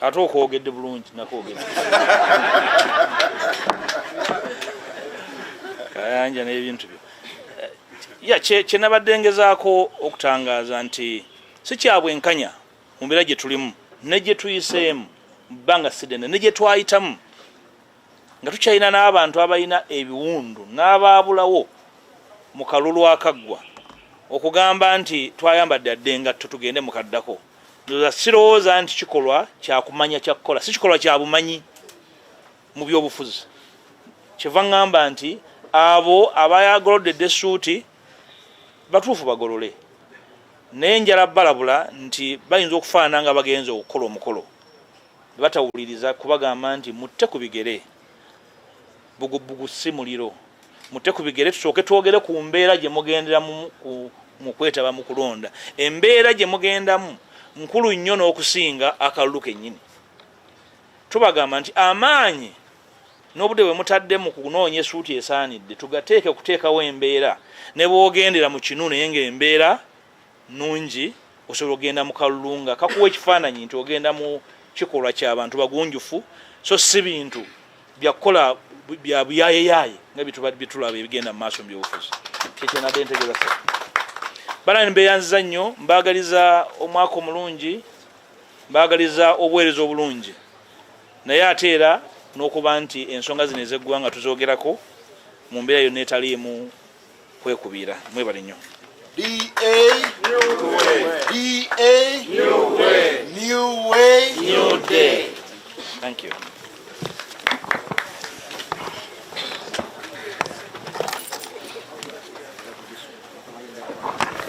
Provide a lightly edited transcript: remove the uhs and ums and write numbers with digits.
ate okwogedde bulungi nakwogedde kayanja n'ebintu byo kyenabadde ngezaako okutangaaza nti si kyabwenkanya mu mbeera gye tulimu ne gye tuyiseemu mu bbanga sidene ne gye twayitamu nga tukyalina n'abantu abalina ebiwundu n'abaabulawo mu kalulu akaggwa okugamba nti twayambadde adde engatto tugende mu kaddako ndoza sirowooza nti kikolwa kyakumanya kyakukola si kikolwa kya bumanyi mu byobufuzi kyeva ŋŋamba nti abo abayagolodde essuuti batuufu bagolole naye njala balabula nti bayinza okufaanana nga bagenza okukola omukolo batawuliriza kubagamba nti mutte ku bigere bugubugu si muliro mutte ku bigere tusooke twogere ku mbeera gye mugenderamu mu kwetaba mu kulonda embeera gye mugendamu nkulu nnyo n'okusinga akalulu kennyini tubagamba nti amaanyi n'obudde bwe mutadde mu kunoonya essuuti esaanidde tugateeke kuteekawo embeera ne bwogendera mu kinu naye ng'embeera nungi osobola ogenda mu kalulu nga kakuwa ekifaananyi nti ogenda mu kikolwa ky'abantu bagunjufu so si bintu byakukola bya buyaayeyaye nga bitulaba ebigenda mu maaso mu byobufuzi kyekyenadde ntegeeza sa bana mbeeyanziza nnyo mbaagaliza omwaka omulungi mbaagaliza obuweereza obulungi naye ate era n'okuba nti ensonga zino ez'eggwanga tuzoogerako mu mbeera yonna etaliimu kwekubiira mwebale nnyo New way. Thank you.